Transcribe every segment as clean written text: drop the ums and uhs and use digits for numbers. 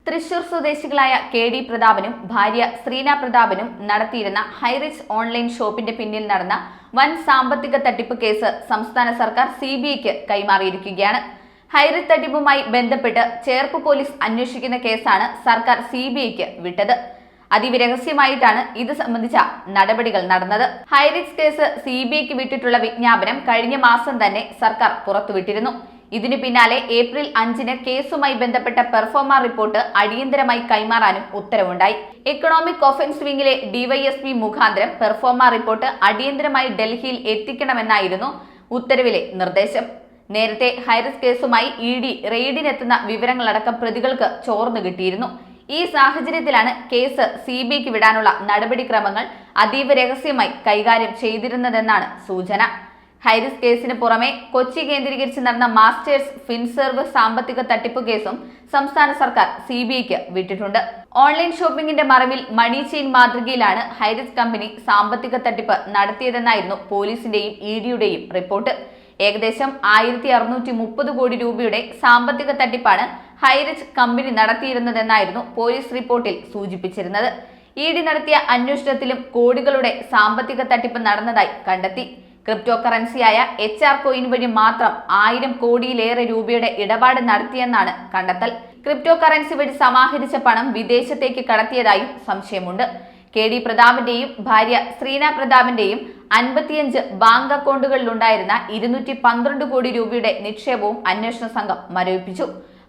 തൃശൂർ സ്വദേശികളായ കെ.ഡി. പ്രതാപനും ഭാര്യ ശ്രീന പ്രതാപനും നടത്തിയിരുന്ന ഹൈറിച്ച് ഓൺലൈൻ ഷോപ്പിന്റെ പിന്നിൽ നടന്ന വൻ സാമ്പത്തിക തട്ടിപ്പ് കേസ് സംസ്ഥാന സർക്കാർ സിബിഐക്ക് കൈമാറിയിരിക്കുകയാണ്. ഹൈറിച്ച് തട്ടിപ്പുമായി ബന്ധപ്പെട്ട് ചേർപ്പ് പോലീസ് അന്വേഷിക്കുന്ന കേസാണ് സർക്കാർ സിബിഐക്ക് വിട്ടത്. അതീവ രഹസ്യമായിട്ടാണ് ഇത് സംബന്ധിച്ച നടപടികൾ നടന്നത്. ഹൈറിച്ച് കേസ് സിബിഐക്ക് വിട്ടിട്ടുള്ള വിജ്ഞാപനം കഴിഞ്ഞ മാസം തന്നെ സർക്കാർ പുറത്തുവിട്ടിരുന്നു. ഇതിനു പിന്നാലെ ഏപ്രിൽ 5-ന് കേസുമായി ബന്ധപ്പെട്ട പെർഫോമ റിപ്പോർട്ട് അടിയന്തരമായി കൈമാറാനും ഉത്തരവുണ്ടായി. എക്കണോമിക് ഒഫൻസ് വിംഗിലെ ഡിവൈഎസ്പി മുഖാന്തരം പെർഫോമ റിപ്പോർട്ട് അടിയന്തരമായി ഡൽഹിയിൽ എത്തിക്കണമെന്നായിരുന്നു ഉത്തരവിലെ നിർദ്ദേശം. നേരത്തെ ഹൈറിച്ച് കേസുമായി ഇഡി റെയ്ഡിനെത്തുന്ന വിവരങ്ങളടക്കം പ്രതികൾക്ക് ചോർന്നു കിട്ടിയിരുന്നു. ഈ സാഹചര്യത്തിലാണ് കേസ് സിബിഐക്ക് വിടാനുള്ള നടപടിക്രമങ്ങൾ അതീവ രഹസ്യമായി കൈകാര്യം ചെയ്തിരുന്നതെന്നാണ് സൂചന. ഹൈറിച്ച് കേസിന് പുറമെ കൊച്ചി കേന്ദ്രീകരിച്ച് നടന്ന മാസ്റ്റേഴ്സ് ഫിൻസർവ് സാമ്പത്തിക തട്ടിപ്പ് കേസും സംസ്ഥാന സർക്കാർ സിബിഐക്ക് വിട്ടിട്ടുണ്ട്. ഓൺലൈൻ ഷോപ്പിംഗിന്റെ മറവിൽ മണി ചെയിൻ മാതൃകയിലാണ് ഹൈറിച്ച് കമ്പനി സാമ്പത്തിക തട്ടിപ്പ് നടത്തിയതെന്നായിരുന്നു പോലീസിന്റെയും ഇഡിയുടെയും റിപ്പോർട്ട്. ഏകദേശം 1630 കോടി രൂപയുടെ സാമ്പത്തിക തട്ടിപ്പാണ് ഹൈറിച്ച് കമ്പനി നടത്തിയിരുന്നതെന്നായിരുന്നു പോലീസ് റിപ്പോർട്ടിൽ സൂചിപ്പിച്ചിരുന്നത്. ഇഡി നടത്തിയ അന്വേഷണത്തിലും കോടികളുടെ സാമ്പത്തിക തട്ടിപ്പ് നടന്നതായി കണ്ടെത്തി. ക്രിപ്റ്റോ കറൻസിയായ HR കോയിൻ വഴി മാത്രം 1000 കോടിയിലേറെ രൂപയുടെ ഇടപാട് നടത്തിയെന്നാണ് കണ്ടെത്തൽ. ക്രിപ്റ്റോ കറൻസി വഴി സമാഹരിച്ച പണം വിദേശത്തേക്ക് കടത്തിയതായും സംശയമുണ്ട്. കെ.ഡി. പ്രതാപന്റെയും ഭാര്യ ശ്രീന പ്രതാപന്റെയും 55 ബാങ്ക് അക്കൗണ്ടുകളിലുണ്ടായിരുന്ന 212 കോടി രൂപയുടെ നിക്ഷേപവും അന്വേഷണ സംഘം മരവിപ്പിച്ചു.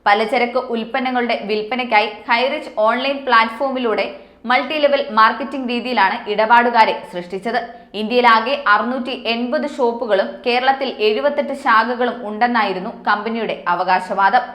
പലചരക്ക് ഉൽപ്പന്നങ്ങളുടെ വിൽപ്പനയ്ക്കായി ഹൈറിച്ച് ഓൺലൈൻ പ്ലാറ്റ്ഫോമിലൂടെ മൾട്ടി ലെവൽ മാർക്കറ്റിംഗ് രീതിയിലാണ് ഇടപാടുകാരെ സൃഷ്ടിച്ചത്. ഇന്ത്യയിലാകെ 680 ഷോപ്പുകളും കേരളത്തിൽ 78 ശാഖകളും ഉണ്ടെന്നായിരുന്നു കമ്പനിയുടെ അവകാശവാദം.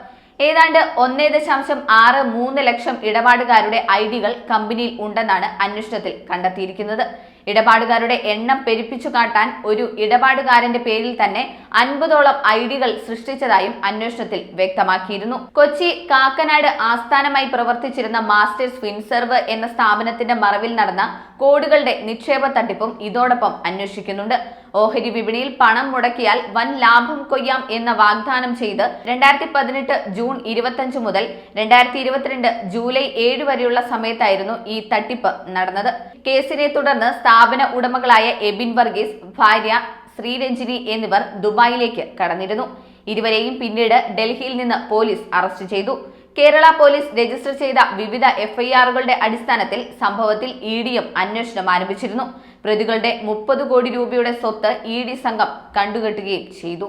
ഏതാണ്ട് 1.63 ലക്ഷം ഇടപാടുകാരുടെ ഐഡികൾ കമ്പനിയിൽ ഉണ്ടെന്നാണ് അന്വേഷണത്തിൽ കണ്ടെത്തിയിരിക്കുന്നത്. ഇടപാടുകാരുടെ എണ്ണം പെരുപ്പിച്ചു കാട്ടാൻ ഒരു ഇടപാടുകാരന്റെ പേരിൽ തന്നെ 50ഓളം ഐഡികൾ സൃഷ്ടിച്ചതായും അന്വേഷണത്തിൽ വ്യക്തമാക്കിയിരുന്നു. കൊച്ചി കാക്കനാട് ആസ്ഥാനമായി പ്രവർത്തിച്ചിരുന്ന മാസ്റ്റേഴ്സ് ഫിൻസർവ് എന്ന സ്ഥാപനത്തിന്റെ മറവിൽ നടന്ന കോടികളുടെ നിക്ഷേപ തട്ടിപ്പും ഇതോടൊപ്പം അന്വേഷിക്കുന്നുണ്ട്. ഓഹരി വിപണിയിൽ പണം മുടക്കിയാൽ വൻ ലാഭം കൊയ്യാം എന്ന വാഗ്ദാനം ചെയ്ത് 2018 ജൂൺ 25 മുതൽ 2022 ജൂലൈ 7 വരെയുള്ള സമയത്തായിരുന്നു ഈ തട്ടിപ്പ് നടന്നത്. കേസിനെ തുടർന്ന് സ്ഥാപന ഉടമകളായ എബിൻ വർഗീസ്, ഭാര്യ ശ്രീരഞ്ജിനി എന്നിവർ ദുബായിലേക്ക് കടന്നിരുന്നു. ഇരുവരെയും പിന്നീട് ഡൽഹിയിൽ നിന്ന് പോലീസ് അറസ്റ്റ് ചെയ്തു. കേരള പോലീസ് രജിസ്റ്റർ ചെയ്ത വിവിധ FIRകളുടെ അടിസ്ഥാനത്തിൽ സംഭവത്തിൽ ഇഡിയും അന്വേഷണം ആരംഭിച്ചിരുന്നു. പ്രതികളുടെ 30 കോടി രൂപയുടെ സ്വത്ത് ഇഡി സംഘം കണ്ടുകെട്ടുകയും ചെയ്തു.